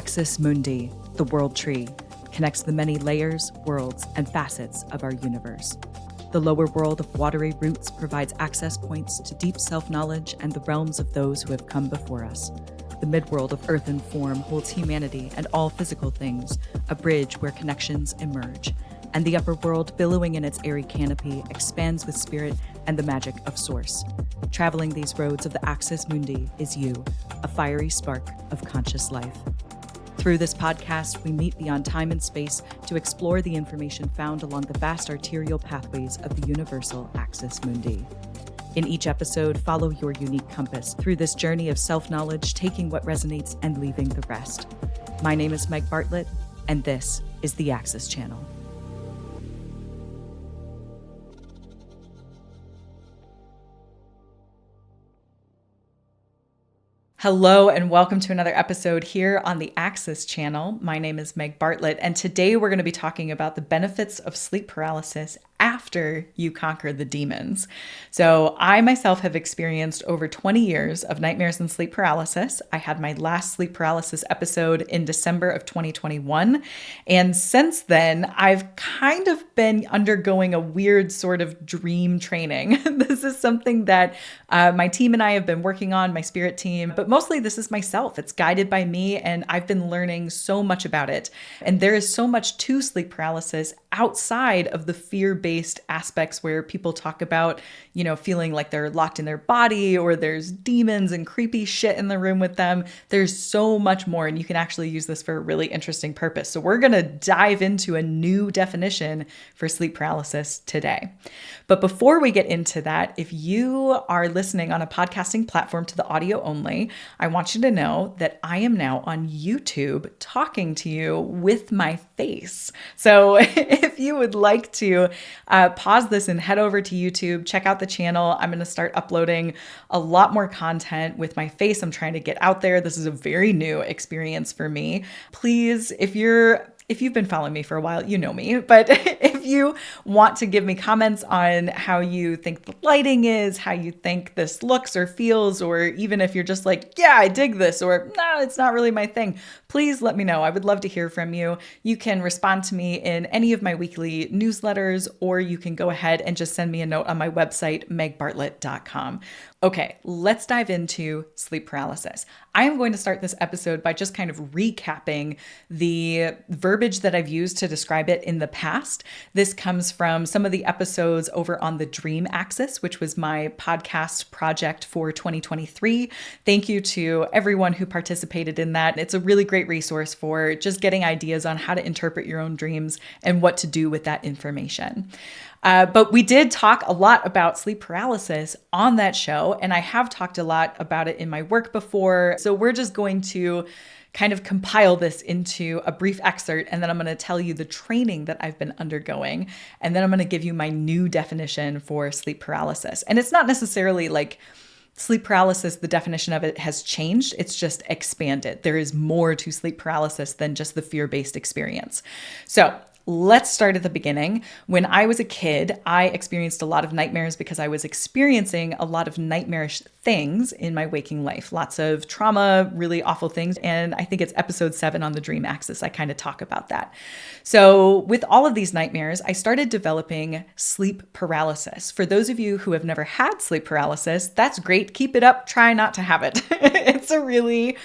Axis Mundi, the world tree, connects the many layers, worlds, and facets of our universe. The lower world of watery roots provides access points to deep self-knowledge and the realms of those who have come before us. The midworld of earth and form holds humanity and all physical things, a bridge where connections emerge. And the upper world, billowing in its airy canopy, expands with spirit and the magic of source. Traveling these roads of the Axis Mundi is you, a fiery spark of conscious life. Through this podcast, we meet beyond time and space to explore the information found along the vast arterial pathways of the universal Axis Mundi. In each episode, follow your unique compass through this journey of self-knowledge, taking what resonates and leaving the rest. My name is Meg Bartlett, and this is the Axis Channel. Hello and welcome to another episode here on the Axis Channel. My name is Meg Bartlett, and today we're going to be talking about the benefits of sleep paralysis after you conquer the demons. So I myself have experienced over 20 years of nightmares and sleep paralysis. I had my last sleep paralysis episode in December of 2021. And since then, I've kind of been undergoing a weird sort of dream training. This is something that my team and I have been working on, my spirit team, but mostly this is myself. It's guided by me, and I've been learning so much about it. And there is so much to sleep paralysis outside of the fear-based aspects where people talk about, feeling like they're locked in their body or there's demons and creepy shit in the room with them. There's so much more, and you can actually use this for a really interesting purpose. So we're going to dive into a new definition for sleep paralysis today. But before we get into that, if you are listening on a podcasting platform to the audio only, I want you to know that I am now on YouTube talking to you with my face. So if you would like to pause this and head over to YouTube, check out the channel. I'm going to start uploading a lot more content with my face. I'm trying to get out there. This is a very new experience for me. Please, if you've been following me for a while, you know me, but if you want to give me comments on how you think the lighting is, how you think this looks or feels, or even if you're just like, yeah, I dig this, or no, it's not really my thing, please let me know. I would love to hear from you. You can respond to me in any of my weekly newsletters, or you can go ahead and just send me a note on my website, megbartlett.com. Okay, let's dive into sleep paralysis. I am going to start this episode by just kind of recapping the verbiage that I've used to describe it in the past. This comes from some of the episodes over on the Dream Axis, which was my podcast project for 2023. Thank you to everyone who participated in that. It's a really great resource for just getting ideas on how to interpret your own dreams and what to do with that information. But we did talk a lot about sleep paralysis on that show, and I have talked a lot about it in my work before. So we're just going to kind of compile this into a brief excerpt, and then I'm going to tell you the training that I've been undergoing, and then I'm going to give you my new definition for sleep paralysis. And it's not necessarily like sleep paralysis, the definition of it has changed. It's just expanded. There is more to sleep paralysis than just the fear-based experience. So let's start at the beginning. When I was a kid, I experienced a lot of nightmares because I was experiencing a lot of nightmarish things in my waking life. Lots of trauma, really awful things. And I think it's episode 7 on the Dream Axis. I kind of talk about that. So with all of these nightmares, I started developing sleep paralysis. For those of you who have never had sleep paralysis, that's great. Keep it up. Try not to have it. It's a really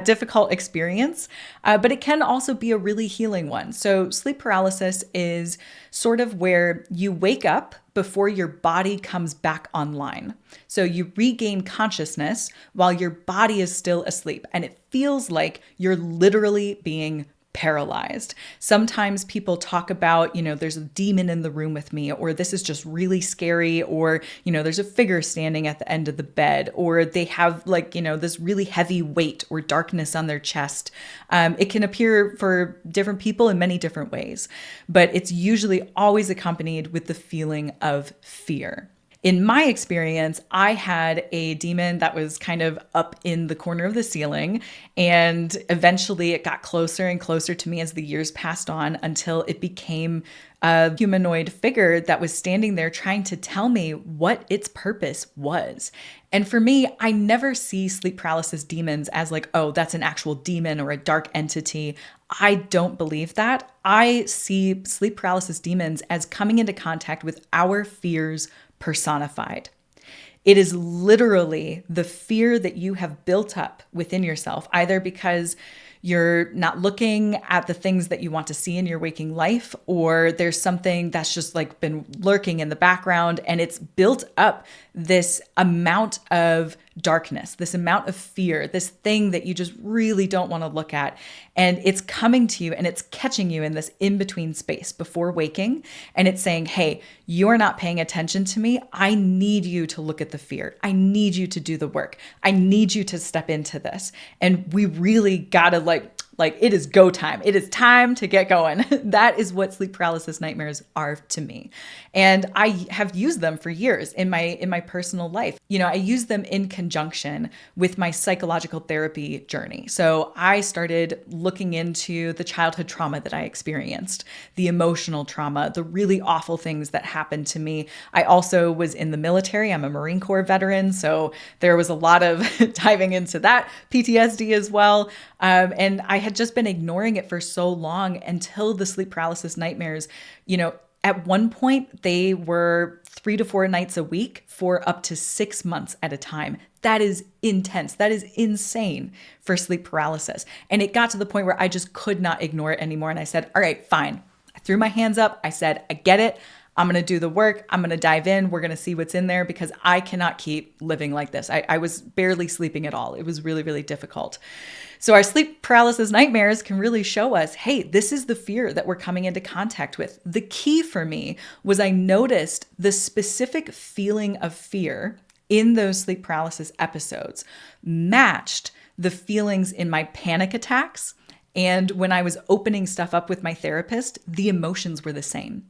difficult experience, but it can also be a really healing one. So sleep paralysis is sort of where you wake up before your body comes back online. So you regain consciousness while your body is still asleep, and it feels like you're literally being paralyzed. Sometimes people talk about, there's a demon in the room with me, or this is just really scary, or, there's a figure standing at the end of the bed, or they have this really heavy weight or darkness on their chest. It can appear for different people in many different ways, but it's usually always accompanied with the feeling of fear. In my experience, I had a demon that was kind of up in the corner of the ceiling, and eventually it got closer and closer to me as the years passed on until it became a humanoid figure that was standing there trying to tell me what its purpose was. And for me, I never see sleep paralysis demons as like, oh, that's an actual demon or a dark entity. I don't believe that. I see sleep paralysis demons as coming into contact with our fears personified. It is literally the fear that you have built up within yourself, either because you're not looking at the things that you want to see in your waking life, or there's something that's just like been lurking in the background and it's built up this amount of darkness, this amount of fear, this thing that you just really don't want to look at. And it's coming to you and it's catching you in this in-between space before waking. And it's saying, hey, you're not paying attention to me. I need you to look at the fear. I need you to do the work. I need you to step into this. And we really gotta like it is go time. It is time to get going. That is what sleep paralysis nightmares are to me. And I have used them for years in my personal life. You know, I use them in conjunction with my psychological therapy journey. So I started looking into the childhood trauma that I experienced, the emotional trauma, the really awful things that happened to me. I also was in the military. I'm a Marine Corps veteran. So there was a lot of diving into that PTSD as well. And I had just been ignoring it for so long until the sleep paralysis nightmares, you know, at one point they were 3 to 4 nights a week for up to 6 months at a time. That is intense. That is insane for sleep paralysis. And it got to the point where I just could not ignore it anymore. And I said, all right, fine. I threw my hands up. I said, I get it. I'm going to do the work. I'm going to dive in. We're going to see what's in there because I cannot keep living like this. I was barely sleeping at all. It was really, really difficult. So our sleep paralysis nightmares can really show us, hey, this is the fear that we're coming into contact with. The key for me was I noticed the specific feeling of fear in those sleep paralysis episodes matched the feelings in my panic attacks. And when I was opening stuff up with my therapist, the emotions were the same.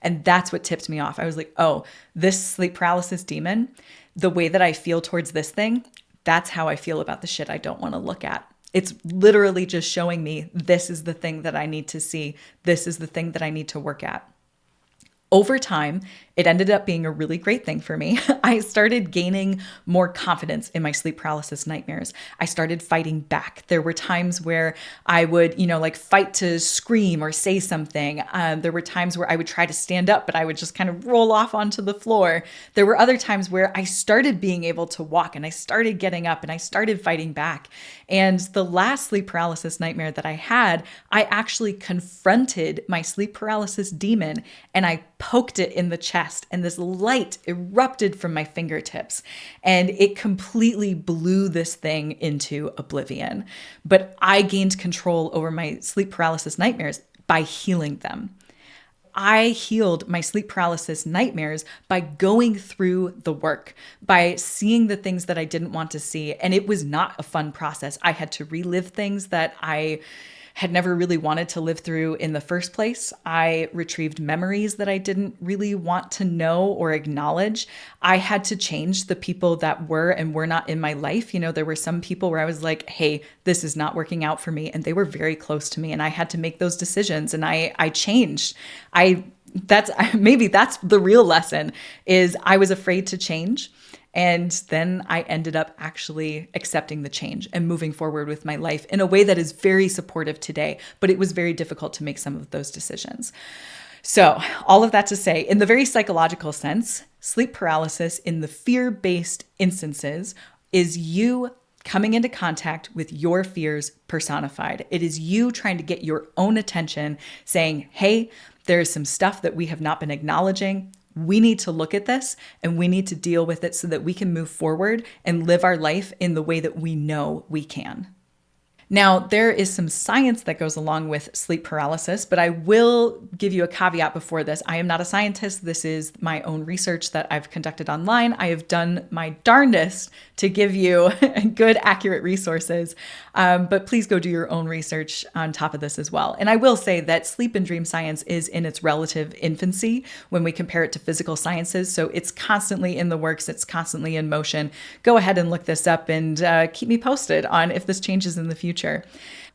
And that's what tipped me off. I was like, oh, this sleep paralysis demon, the way that I feel towards this thing, that's how I feel about the shit I don't want to look at. It's literally just showing me this is the thing that I need to see. This is the thing that I need to work at. Over time, it ended up being a really great thing for me. I started gaining more confidence in my sleep paralysis nightmares. I started fighting back. There were times where I would, fight to scream or say something. There were times where I would try to stand up, but I would just kind of roll off onto the floor. There were other times where I started being able to walk and I started getting up and I started fighting back. And the last sleep paralysis nightmare that I had, I actually confronted my sleep paralysis demon and I poked it in the chest and this light erupted from my fingertips and it completely blew this thing into oblivion. But I gained control over my sleep paralysis nightmares by healing them. I healed my sleep paralysis nightmares by going through the work, by seeing the things that I didn't want to see. And it was not a fun process. I had to relive things that I had never really wanted to live through in the first place. I retrieved memories that I didn't really want to know or acknowledge. I had to change the people that were and were not in my life. There were some people where I was like, hey, this is not working out for me. And they were very close to me and I had to make those decisions and I changed. Maybe that's the real lesson is I was afraid to change. And then I ended up actually accepting the change and moving forward with my life in a way that is very supportive today. But it was very difficult to make some of those decisions. So all of that to say, in the very psychological sense, sleep paralysis in the fear-based instances is you coming into contact with your fears personified. It is you trying to get your own attention saying, hey, there's some stuff that we have not been acknowledging. We need to look at this and we need to deal with it so that we can move forward and live our life in the way that we know we can. Now, there is some science that goes along with sleep paralysis, but I will give you a caveat before this. I am not a scientist. This is my own research that I've conducted online. I have done my darndest to give you good, accurate resources, but please go do your own research on top of this as well. And I will say that sleep and dream science is in its relative infancy when we compare it to physical sciences. So it's constantly in the works. It's constantly in motion. Go ahead and look this up and keep me posted on if this changes in the future.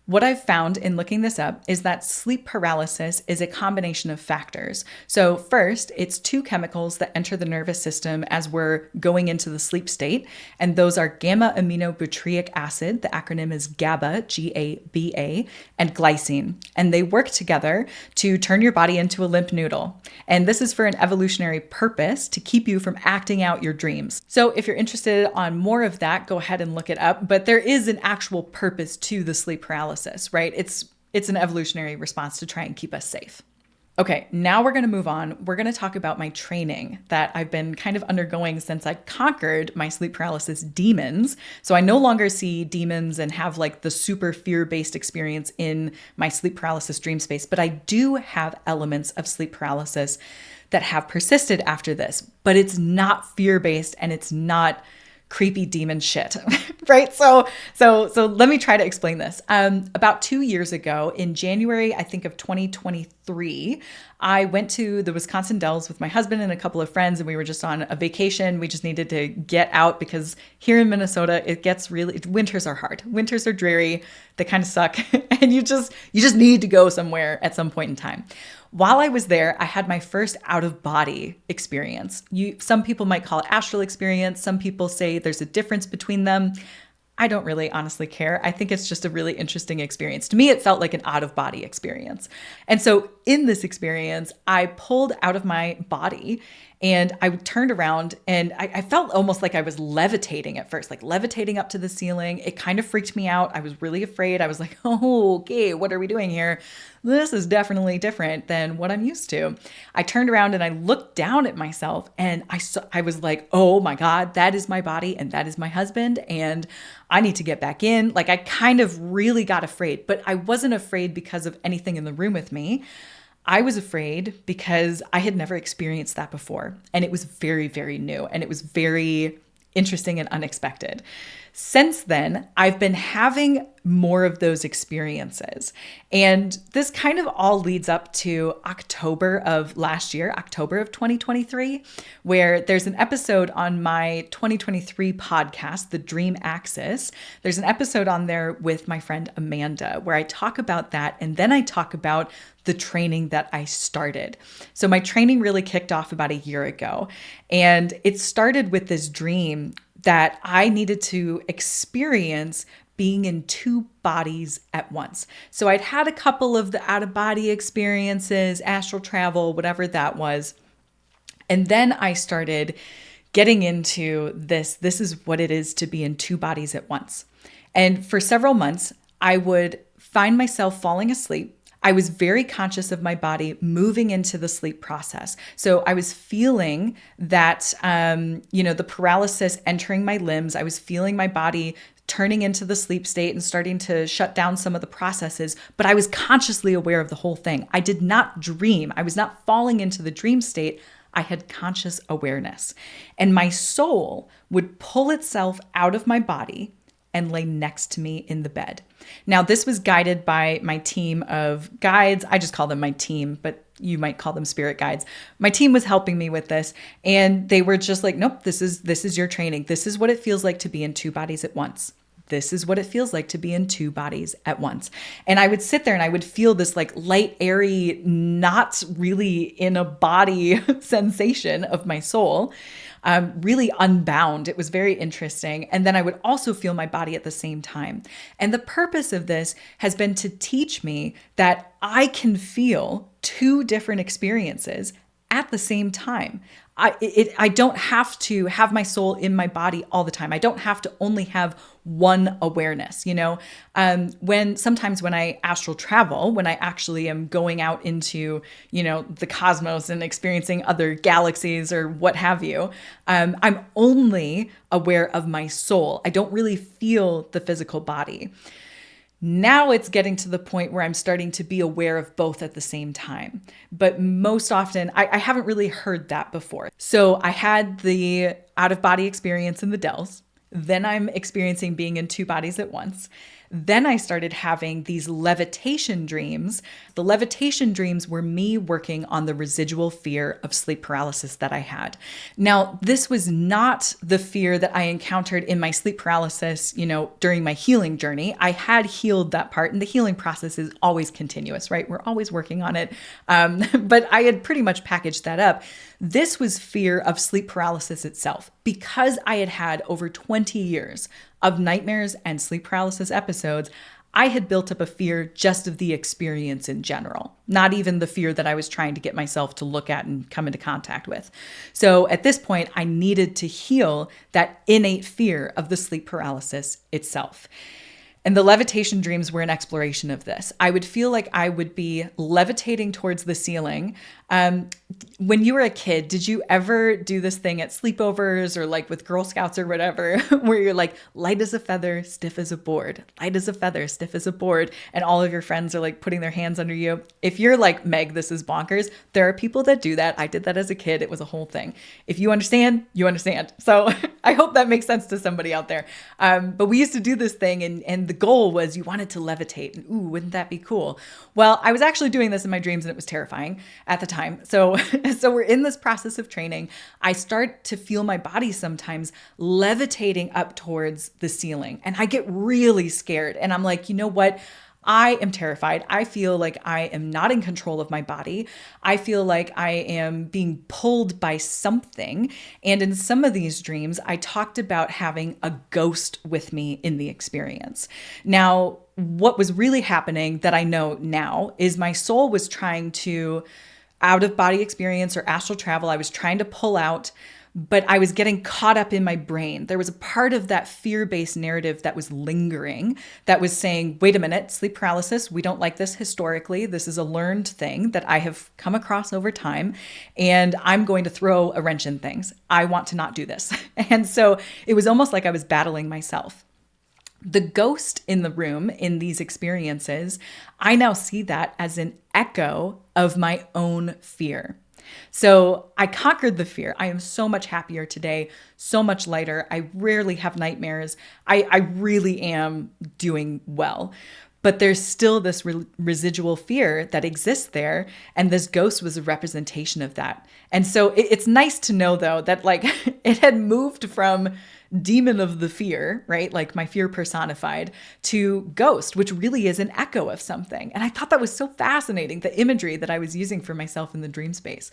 What I've found in looking this up is that sleep paralysis is a combination of factors. So, first, it's two chemicals that enter the nervous system as we're going into the sleep state, and those are gamma aminobutyric acid, the acronym is GABA, GABA, and glycine. And they work together to turn your body into a limp noodle. And this is for an evolutionary purpose to keep you from acting out your dreams. So, if you're interested on more of that, go ahead and look it up. But there is an actual purpose to the sleep paralysis. Right? It's an evolutionary response to try and keep us safe. Okay, now we're going to move on. We're going to talk about my training that I've been kind of undergoing since I conquered my sleep paralysis demons. So I no longer see demons and have like the super fear-based experience in my sleep paralysis dream space, but I do have elements of sleep paralysis that have persisted after this, but it's not fear-based and it's not creepy demon shit, right? So let me try to explain this. About 2 years ago, in January, I think of 2023, I went to the Wisconsin Dells with my husband and a couple of friends, and we were just on a vacation. We just needed to get out because here in Minnesota, it gets winters are hard. Winters are dreary. They kind of suck. And you just need to go somewhere at some point in time. While I was there, I had my first out-of-body experience. Some people might call it astral experience. Some people say there's a difference between them. I don't really honestly care. I think it's just a really interesting experience. To me, it felt like an out-of-body experience. And so in this experience, I pulled out of my body and I turned around and I felt almost like I was levitating at first, like levitating up to the ceiling. It kind of freaked me out. I was really afraid. I was like, oh, okay, what are we doing here? This is definitely different than what I'm used to. I turned around and I looked down at myself and I was like, oh my God, that is my body and that is my husband and I need to get back in. Like I kind of really got afraid, but I wasn't afraid because of anything in the room with me. I was afraid because I had never experienced that before. And it was very, very new. And it was very interesting and unexpected. Since then, I've been having more of those experiences. And this kind of all leads up to October of last year, October of 2023, where there's an episode on my 2023 podcast, The Dream Axis. There's an episode on there with my friend Amanda where I talk about that. And then I talk about the training that I started. So my training really kicked off about a year ago. And it started with this dream that I needed to experience being in two bodies at once. So I'd had a couple of the out-of-body experiences, astral travel, whatever that was. And then I started getting into this is what it is to be in two bodies at once. And for several months, I would find myself falling asleep. I was very conscious of my body moving into the sleep process. So I was feeling that, the paralysis entering my limbs. I was feeling my body turning into the sleep state and starting to shut down some of the processes, but I was consciously aware of the whole thing. I did not dream. I was not falling into the dream state. I had conscious awareness. And my soul would pull itself out of my body and lay next to me in the bed. Now, this was guided by my team of guides. I just call them my team, but you might call them spirit guides. My team was helping me with this, and they were just like, nope, this is your training. This is what it feels like to be in two bodies at once. This is what it feels like to be in two bodies at once. And I would sit there and I would feel this like light, airy, not really in a body sensation of my soul. Really unbound. It was very interesting. And then I would also feel my body at the same time. And the purpose of this has been to teach me that I can feel two different experiences at the same time. I don't have to have my soul in my body all the time. I don't have to only have one awareness, sometimes when I astral travel, when I actually am going out into, the cosmos and experiencing other galaxies or what have you, I'm only aware of my soul. I don't really feel the physical body. Now it's getting to the point where I'm starting to be aware of both at the same time. But most often, I haven't really heard that before. So I had the out-of-body experience in the Dells. Then I'm experiencing being in two bodies at once. Then I started having these levitation dreams. The levitation dreams were me working on the residual fear of sleep paralysis that I had. Now, this was not the fear that I encountered in my sleep paralysis, during my healing journey. I had healed that part, and the healing process is always continuous, right? We're always working on it. But I had pretty much packaged that up. This was fear of sleep paralysis itself, because I had had over 20 years of nightmares and sleep paralysis episodes. I had built up a fear just of the experience in general, not even the fear that I was trying to get myself to look at and come into contact with. So at this point, I needed to heal that innate fear of the sleep paralysis itself. And the levitation dreams were an exploration of this. I would feel like I would be levitating towards the ceiling. When you were a kid, did you ever do this thing at sleepovers or like with Girl Scouts or whatever, where you're like light as a feather, stiff as a board, light as a feather, stiff as a board, and all of your friends are like putting their hands under you? If you're like, Meg, this is bonkers, there are people that do that. I did that as a kid. It was a whole thing. If you understand, you understand. So I hope that makes sense to somebody out there. But we used to do this thing, and the goal was you wanted to levitate. And, ooh, wouldn't that be cool? Well, I was actually doing this in my dreams, and it was terrifying at the time. So we're in this process of training. I start to feel my body sometimes levitating up towards the ceiling, and I get really scared. And I'm like, you know what? I am terrified. I feel like I am not in control of my body. I feel like I am being pulled by something. And in some of these dreams, I talked about having a ghost with me in the experience. Now, what was really happening that I know now is my soul was trying to, out of body experience or astral travel, I was trying to pull out, but I was getting caught up in my brain. There was a part of that fear-based narrative that was lingering, that was saying, wait a minute, sleep paralysis, we don't like this historically. This is a learned thing that I have come across over time, and I'm going to throw a wrench in things. I want to not do this. And so it was almost like I was battling myself. The ghost in the room in these experiences, I now see that as an echo of my own fear. So I conquered the fear. I am so much happier today, so much lighter. I rarely have nightmares. I really am doing well. But there's still this residual fear that exists there. And this ghost was a representation of that. And so it's nice to know, though, that like it had moved from demon of the fear, right? Like my fear personified, to ghost, which really is an echo of something. And I thought that was so fascinating, the imagery that I was using for myself in the dream space.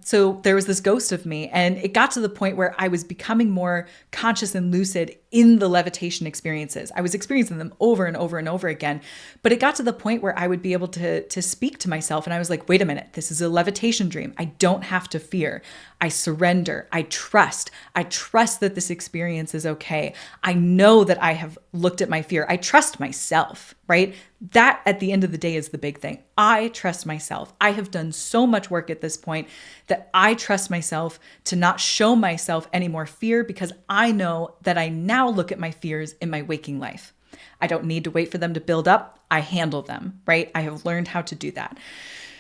So there was this ghost of me, and it got to the point where I was becoming more conscious and lucid in the levitation experiences. I was experiencing them over and over and over again, but it got to the point where I would be able to speak to myself, and I was like, wait a minute, this is a levitation dream. I don't have to fear. I surrender. I trust that this experience is okay. I know that I have looked at my fear. I trust myself, right? That at the end of the day is the big thing. I trust myself. I have done so much work at this point that I trust myself to not show myself any more fear, because I know that I now look at my fears in my waking life. I don't need to wait for them to build up. I handle them, right? I have learned how to do that.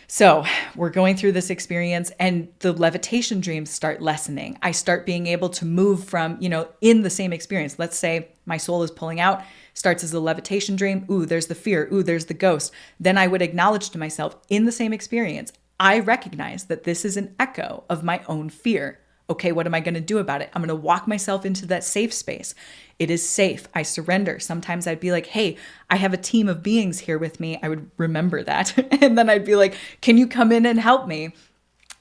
So we're going through this experience, and the levitation dreams start lessening. I start being able to move from, in the same experience. Let's say my soul is pulling out, starts as a levitation dream. Ooh, there's the fear. Ooh, there's the ghost. Then I would acknowledge to myself in the same experience, I recognize that this is an echo of my own fear. Okay, what am I going to do about it? I'm going to walk myself into that safe space. It is safe. I surrender. Sometimes I'd be like, hey, I have a team of beings here with me. I would remember that. And then I'd be like, can you come in and help me?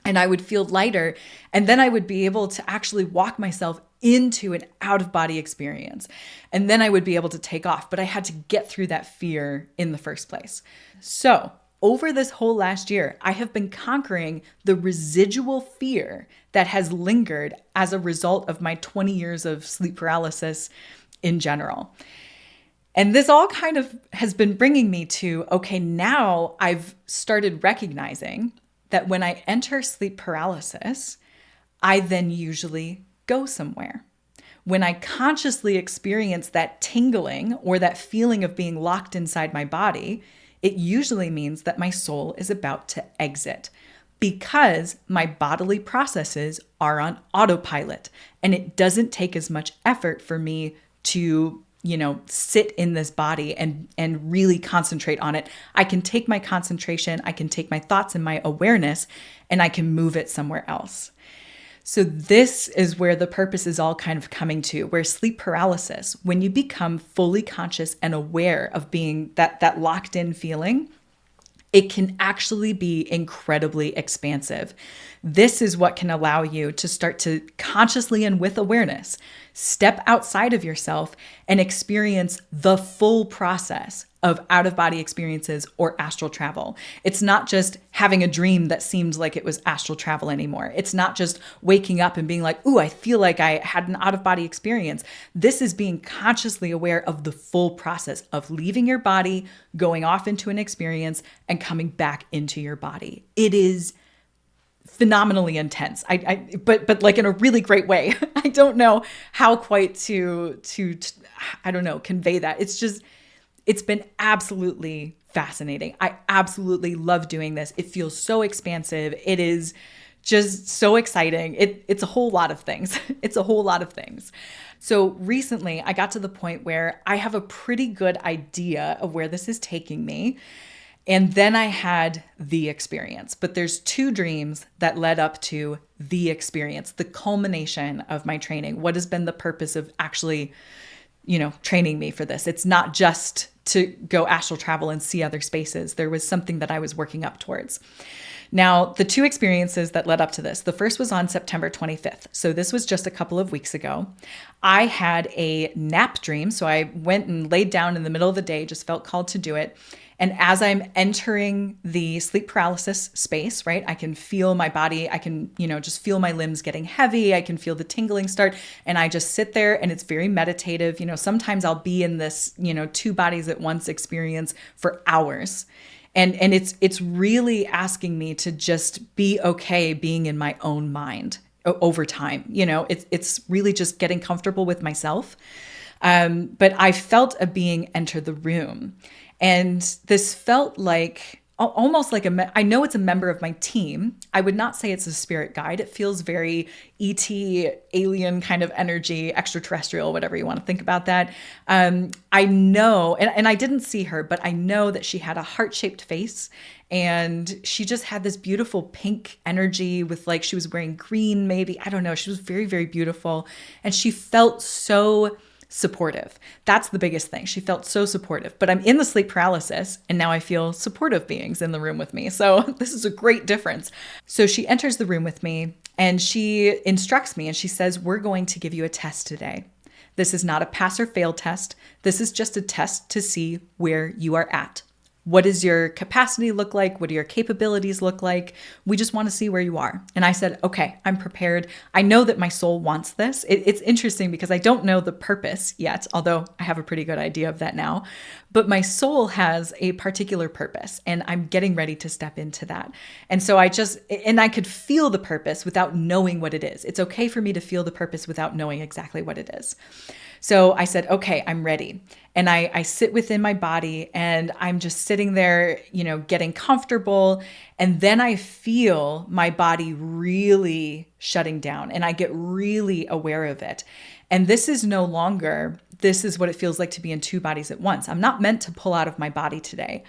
And I would feel lighter. And then I would be able to actually walk myself into an out-of-body experience. And then I would be able to take off. But I had to get through that fear in the first place. So over this whole last year, I have been conquering the residual fear that has lingered as a result of my 20 years of sleep paralysis in general. And this all kind of has been bringing me to, okay, now I've started recognizing that when I enter sleep paralysis, I then usually go somewhere. When I consciously experience that tingling or that feeling of being locked inside my body, it usually means that my soul is about to exit, because my bodily processes are on autopilot, and it doesn't take as much effort for me to sit in this body and really concentrate on it. I can take my concentration, I can take my thoughts and my awareness, and I can move it somewhere else. So this is where the purpose is all kind of coming to, where sleep paralysis, when you become fully conscious and aware of being that locked in feeling, it can actually be incredibly expansive. This is what can allow you to start to consciously and with awareness step outside of yourself and experience the full process of out-of-body experiences or astral travel. It's not just having a dream that seemed like it was astral travel anymore. It's not just waking up and being like, ooh, I feel like I had an out-of-body experience. This is being consciously aware of the full process of leaving your body, going off into an experience, and coming back into your body. It is phenomenally intense. But like in a really great way. I don't know how quite to I don't know, convey that. It's been absolutely fascinating. I absolutely love doing this. It feels so expansive. It is just so exciting. It's a whole lot of things. It's a whole lot of things. So recently I got to the point where I have a pretty good idea of where this is taking me. And then I had the experience. But there's two dreams that led up to the experience, the culmination of my training. What has been the purpose of actually, training me for this? It's not just to go astral travel and see other spaces. There was something that I was working up towards. Now, the two experiences that led up to this, the first was on September 25th. So this was just a couple of weeks ago. I had a nap dream. So I went and laid down in the middle of the day, just felt called to do it. And as I'm entering the sleep paralysis space, right, I can feel my body. I can, just feel my limbs getting heavy. I can feel the tingling start. And I just sit there and it's very meditative. Sometimes I'll be in this, two bodies at once experience for hours. And it's really asking me to just be okay being in my own mind over time. It's really just getting comfortable with myself. But I felt a being enter the room. And this felt like almost like I know it's a member of my team. I would not say it's a spirit guide. It feels very ET, alien kind of energy, extraterrestrial, whatever you want to think about that. I know, and I didn't see her, but I know that she had a heart-shaped face and she just had this beautiful pink energy with like, she was wearing green, maybe, I don't know. She was very, very beautiful. And she felt so supportive. That's the biggest thing. She felt so supportive, but I'm in the sleep paralysis and now I feel supportive beings in the room with me. So this is a great difference. So she enters the room with me and she instructs me and she says, we're going to give you a test today. This is not a pass or fail test. This is just a test to see where you are at. What does your capacity look like? What do your capabilities look like? We just want to see where you are. And I said, okay, I'm prepared. I know that my soul wants this. It's interesting because I don't know the purpose yet, although I have a pretty good idea of that now. But my soul has a particular purpose and I'm getting ready to step into that. And so I could feel the purpose without knowing what it is. It's okay for me to feel the purpose without knowing exactly what it is. So I said, okay, I'm ready. And I sit within my body and I'm just sitting there, getting comfortable. And then I feel my body really shutting down and I get really aware of it. And this is what it feels like to be in two bodies at once. I'm not meant to pull out of my body today.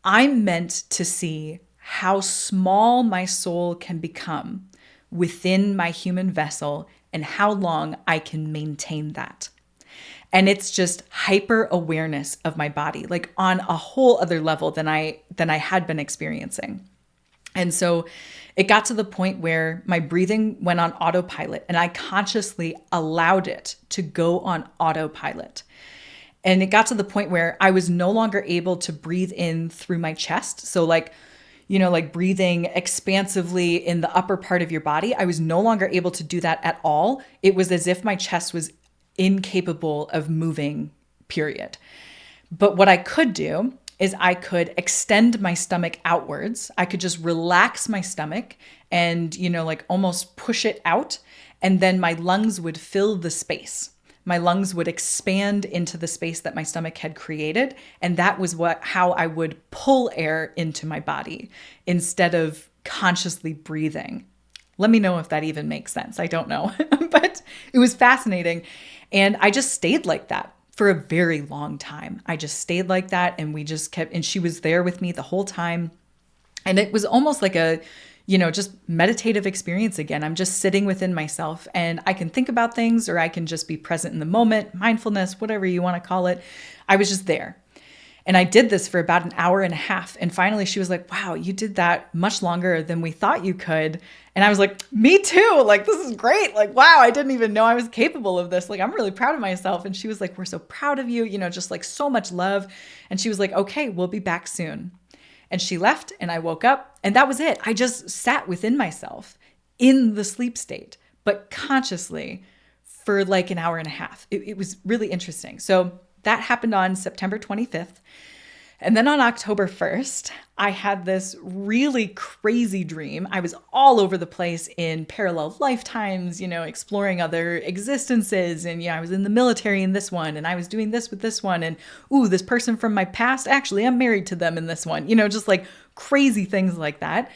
I'm meant to see how small my soul can become within my human vessel and how long I can maintain that. And it's just hyper awareness of my body, like on a whole other level than I had been experiencing. And so it got to the point where my breathing went on autopilot and I consciously allowed it to go on autopilot. And it got to the point where I was no longer able to breathe in through my chest. So like breathing expansively in the upper part of your body. I was no longer able to do that at all. It was as if my chest was incapable of moving, period. But what I could do is I could extend my stomach outwards. I could just relax my stomach and, almost push it out. And then my lungs would fill the space. My lungs would expand into the space that my stomach had created. And that was how I would pull air into my body instead of consciously breathing. Let me know if that even makes sense. I don't know, but it was fascinating. And I just stayed like that for a very long time. I just stayed like that, and we just kept, and she was there with me the whole time. And it was almost like a, just meditative experience again. I'm just sitting within myself, and I can think about things, or I can just be present in the moment, mindfulness, whatever you want to call it. I was just there. And I did this for about an hour and a half. And finally she was like, wow, you did that much longer than we thought you could. And I was like, me too. Like, this is great. Like, wow, I didn't even know I was capable of this. Like, I'm really proud of myself. And she was like, we're so proud of you, just like so much love. And she was like, okay, we'll be back soon. And she left, and I woke up, and that was it. I just sat within myself in the sleep state, but consciously for like an hour and a half. It was really interesting. So that happened on September 25th. And then on October 1st, I had this really crazy dream. I was all over the place in parallel lifetimes, exploring other existences. And, I was in the military in this one, and I was doing this with this one. And, ooh, this person from my past, actually, I'm married to them in this one, just like crazy things like that.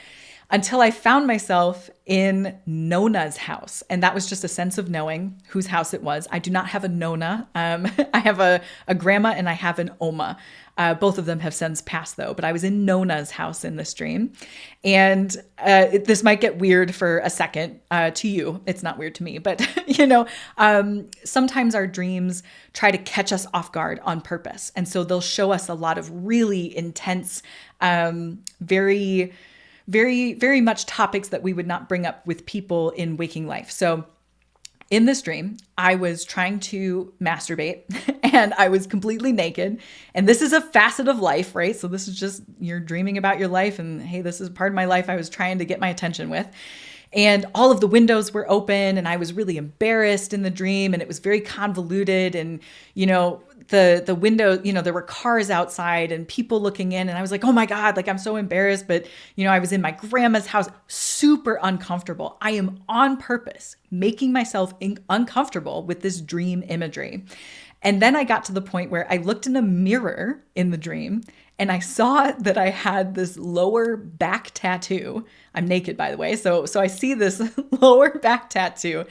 Until I found myself in Nona's house. And that was just a sense of knowing whose house it was. I do not have a Nona. I have a grandma, and I have an Oma. Both of them have since passed, though. But I was in Nona's house in this dream. And this might get weird for a second to you. It's not weird to me. But, sometimes our dreams try to catch us off guard on purpose. And so they'll show us a lot of really intense, very, very much topics that we would not bring up with people in waking life. So in this dream, I was trying to masturbate, and I was completely naked. And this is a facet of life, right? So this is just, you're dreaming about your life, and hey, this is part of my life I was trying to get my attention with. And all of the windows were open, and I was really embarrassed in the dream, and it was very convoluted. And, the window, there were cars outside and people looking in, and I was like, oh my God, like I'm so embarrassed. But, I was in my grandma's house, super uncomfortable. I am on purpose making myself uncomfortable with this dream imagery. And then I got to the point where I looked in a mirror in the dream, and I saw that I had this lower back tattoo. I'm naked, by the way. So I see this lower back tattoo,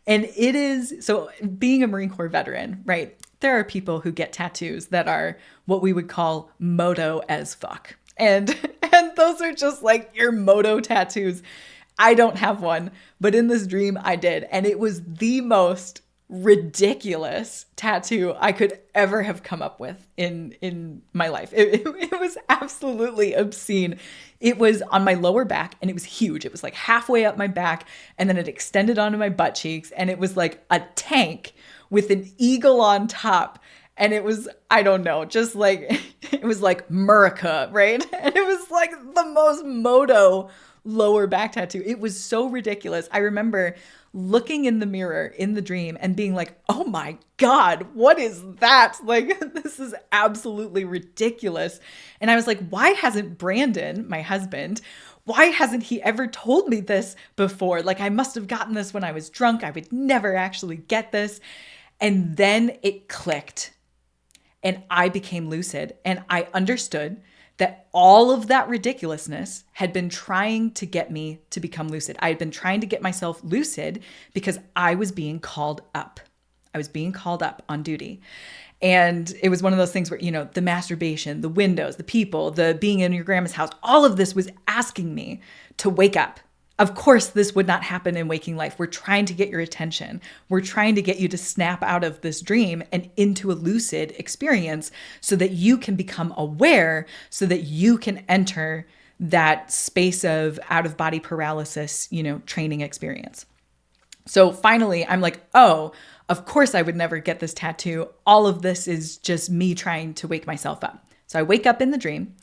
and it is, so being a Marine Corps veteran, right? There are people who get tattoos that are what we would call moto as fuck. And those are just like your moto tattoos. I don't have one, but in this dream I did. And it was the most ridiculous tattoo I could ever have come up with in my life. It was absolutely obscene. It was on my lower back, and it was huge. It was like halfway up my back, and then it extended onto my butt cheeks, and it was like a tank with an eagle on top. And it was, I don't know, just like, it was like Murica, right? And it was like the most moto lower back tattoo. It was so ridiculous. I remember looking in the mirror in the dream and being like, oh my God, what is that? Like, this is absolutely ridiculous. And I was like, why hasn't Brandon, my husband, why hasn't he ever told me this before? Like, I must have gotten this when I was drunk. I would never actually get this. And then it clicked, and I became lucid, and I understood that all of that ridiculousness had been trying to get me to become lucid. I had been trying to get myself lucid because I was being called up. I was being called up on duty. And it was one of those things where, the masturbation, the windows, the people, the being in your grandma's house, all of this was asking me to wake up. Of course, this would not happen in waking life. We're trying to get your attention. We're trying to get you to snap out of this dream and into a lucid experience so that you can become aware, so that you can enter that space of out-of-body paralysis, training experience. So finally, I'm like, oh, of course I would never get this tattoo. All of this is just me trying to wake myself up. So I wake up in the dream,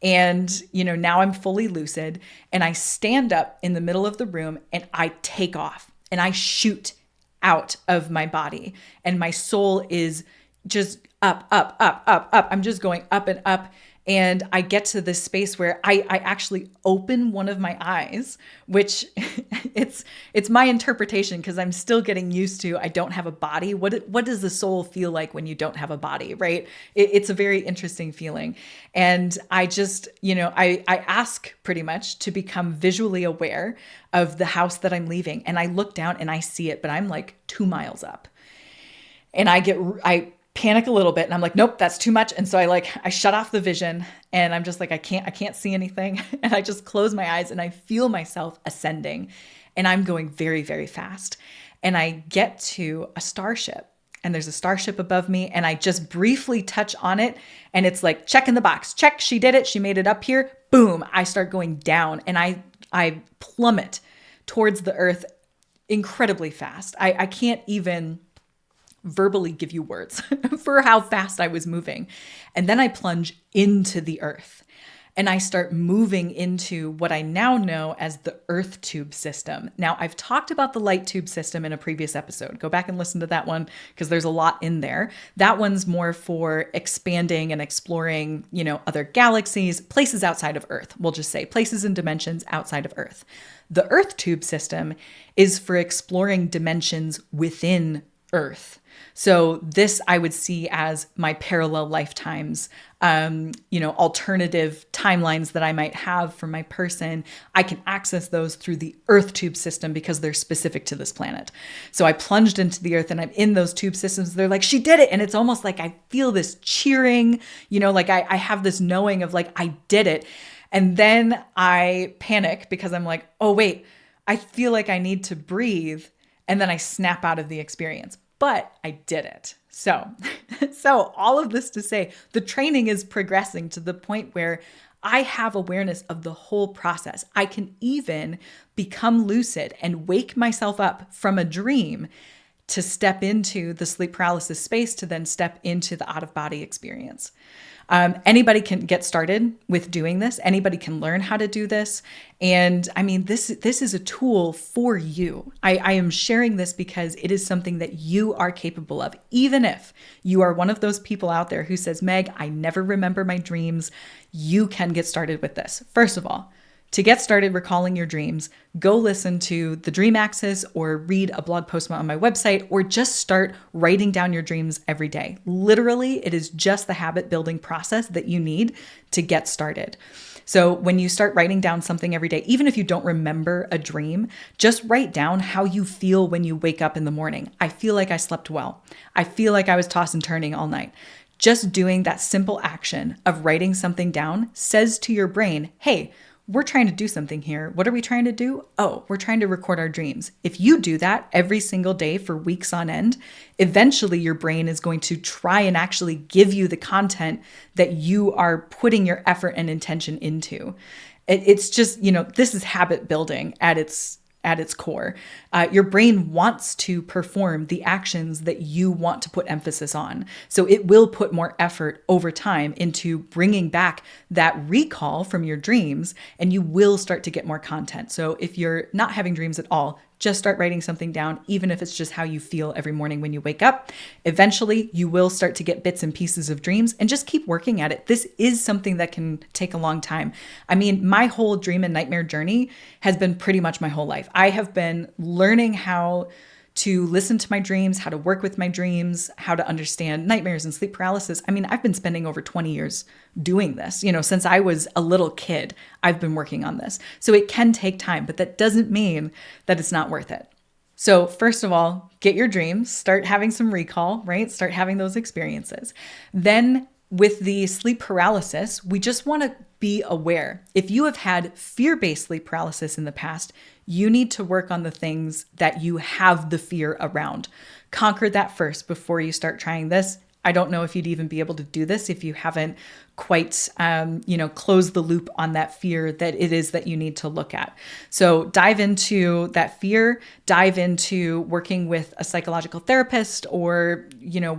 and, now I'm fully lucid, and I stand up in the middle of the room, and I take off, and I shoot out of my body, and my soul is just up, up, up, up, up. I'm just going up and up. And I get to this space where I actually open one of my eyes, which it's my interpretation, because I'm still getting used to, I don't have a body. What does the soul feel like when you don't have a body, right? It's a very interesting feeling. And I just, I ask pretty much to become visually aware of the house that I'm leaving. And I look down and I see it, but I'm like 2 miles up. And I panic a little bit and I'm like, nope, that's too much. And so I shut off the vision and I'm just like, I can't see anything. And I just close my eyes and I feel myself ascending and I'm going very, very fast. And I get to a starship and there's a starship above me and I just briefly touch on it and it's like, check in the box, check, she did it. She made it up here. Boom. I start going down and I plummet towards the earth incredibly fast. I can't even verbally give you words for how fast I was moving. And then I plunge into the earth and I start moving into what I now know as the earth tube system. Now, I've talked about the light tube system in a previous episode. Go back and listen to that one because there's a lot in there. That one's more for expanding and exploring, other galaxies, places outside of Earth. We'll just say places and dimensions outside of Earth. The earth tube system is for exploring dimensions within Earth. So this I would see as my parallel lifetimes, alternative timelines that I might have for my person. I can access those through the earth tube system because they're specific to this planet. So I plunged into the earth and I'm in those tube systems. They're like, she did it. And it's almost like I feel this cheering, I have this knowing of like, I did it. And then I panic because I'm like, oh, wait, I feel like I need to breathe. And then I snap out of the experience. But I did it. So all of this to say, the training is progressing to the point where I have awareness of the whole process. I can even become lucid and wake myself up from a dream to step into the sleep paralysis space to then step into the out-of-body experience. Anybody can get started with doing this. Anybody can learn how to do this. And I mean, this is a tool for you. I am sharing this because it is something that you are capable of. Even if you are one of those people out there who says, Meg, I never remember my dreams, you can get started with this. First of all, to get started recalling your dreams, go listen to the Dream Axis or read a blog post on my website or just start writing down your dreams every day. Literally, it is just the habit building process that you need to get started. So when you start writing down something every day, even if you don't remember a dream, just write down how you feel when you wake up in the morning. I feel like I slept well. I feel like I was tossing and turning all night. Just doing that simple action of writing something down says to your brain, hey, we're trying to do something here. What are we trying to do? Oh, we're trying to record our dreams. If you do that every single day for weeks on end, eventually your brain is going to try and actually give you the content that you are putting your effort and intention into. It's just, this is habit building at its core. Your brain wants to perform the actions that you want to put emphasis on. So it will put more effort over time into bringing back that recall from your dreams, and you will start to get more content. So if you're not having dreams at all, just start writing something down, even if it's just how you feel every morning when you wake up. Eventually, you will start to get bits and pieces of dreams and just keep working at it. This is something that can take a long time. I mean, my whole dream and nightmare journey has been pretty much my whole life. I have been learning how to listen to my dreams, how to work with my dreams, how to understand nightmares and sleep paralysis. I mean, I've been spending over 20 years doing this. Since I was a little kid, I've been working on this. So it can take time, but that doesn't mean that it's not worth it. So first of all, get your dreams, start having some recall, right? Start having those experiences. Then with the sleep paralysis, we just want to be aware. If you have had fear-based sleep paralysis in the past, you need to work on the things that you have the fear around. Conquer that first before you start trying this. I don't know if you'd even be able to do this if you haven't quite, closed the loop on that fear that it is that you need to look at. So dive into that fear, dive into working with a psychological therapist or,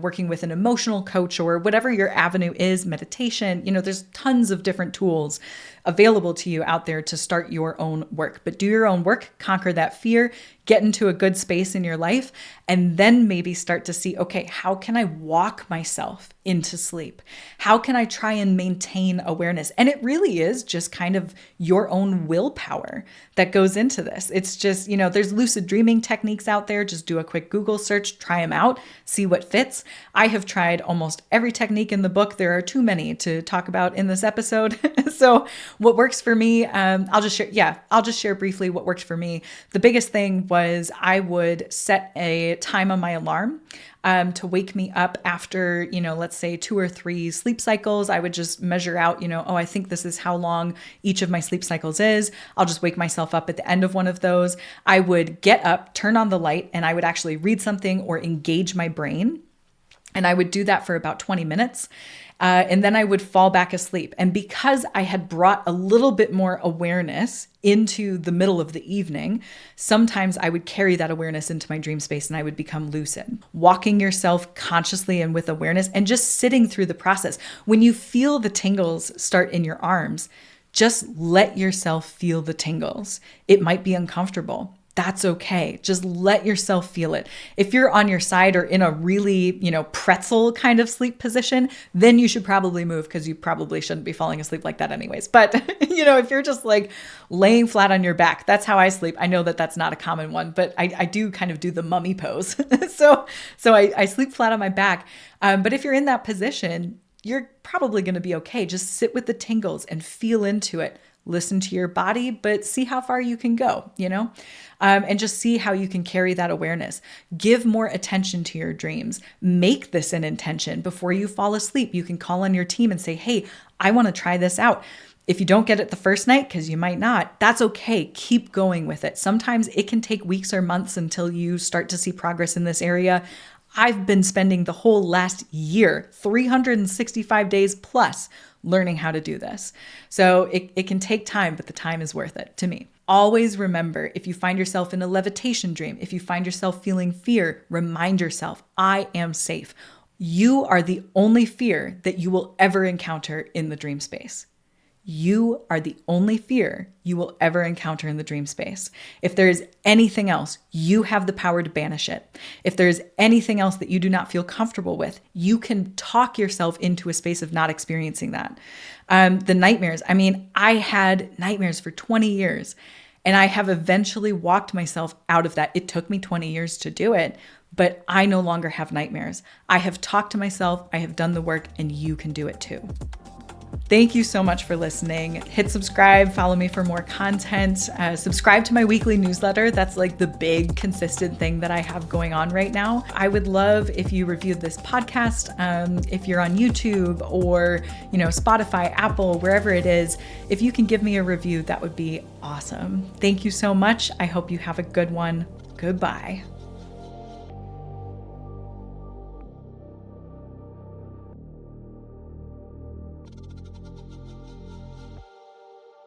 working with an emotional coach or whatever your avenue is, meditation. There's tons of different tools available to you out there to start your own work, but do your own work, conquer that fear, get into a good space in your life, and then maybe start to see, okay, how can I walk myself into sleep? How can I try and maintain awareness? And it really is just kind of your own willpower that goes into this. It's just, there's lucid dreaming techniques out there. Just do a quick Google search, try them out, see what fits. I have tried almost every technique in the book. There are too many to talk about in this episode. So what works for me, I'll just share briefly what worked for me. The biggest thing was I would set a time on my alarm. to wake me up after, let's say 2 or 3 sleep cycles. I would just measure out, oh, I think this is how long each of my sleep cycles is. I'll just wake myself up at the end of one of those. I would get up, turn on the light, and I would actually read something or engage my brain. And I would do that for about 20 minutes. And then I would fall back asleep. And because I had brought a little bit more awareness into the middle of the evening, sometimes I would carry that awareness into my dream space and I would become lucid. Walking yourself consciously and with awareness and just sitting through the process. When you feel the tingles start in your arms, just let yourself feel the tingles. It might be uncomfortable. That's okay. Just let yourself feel it. If you're on your side or in a really, pretzel kind of sleep position, then you should probably move because you probably shouldn't be falling asleep like that anyways. But, if you're just like laying flat on your back, that's how I sleep. I know that that's not a common one, but I do kind of do the mummy pose. So I sleep flat on my back. But if you're in that position, you're probably going to be okay. Just sit with the tingles and feel into it. Listen to your body, but see how far you can go, and just see how you can carry that awareness. Give more attention to your dreams. Make this an intention before you fall asleep. You can call on your team and say, hey, I want to try this out. If you don't get it the first night, because you might not, that's okay. Keep going with it. Sometimes it can take weeks or months until you start to see progress in this area. I've been spending the whole last year, 365 days plus, learning how to do this. So it can take time, but the time is worth it to me. Always remember, if you find yourself in a levitation dream, if you find yourself feeling fear, remind yourself, I am safe. You are the only fear that you will ever encounter in the dream space. You are the only fear you will ever encounter in the dream space. If there is anything else, you have the power to banish it. If there is anything else that you do not feel comfortable with, you can talk yourself into a space of not experiencing that. The nightmares. I had nightmares for 20 years, and I have eventually walked myself out of that. It took me 20 years to do it, but I no longer have nightmares. I have talked to myself, I have done the work, and you can do it too. Thank you so much for listening. Hit subscribe, follow me for more content, subscribe to my weekly newsletter. That's like the big consistent thing that I have going on right now. I would love if you reviewed this podcast. If you're on YouTube or, Spotify, Apple, wherever it is, if you can give me a review, that would be awesome. Thank you so much. I hope you have a good one. Goodbye.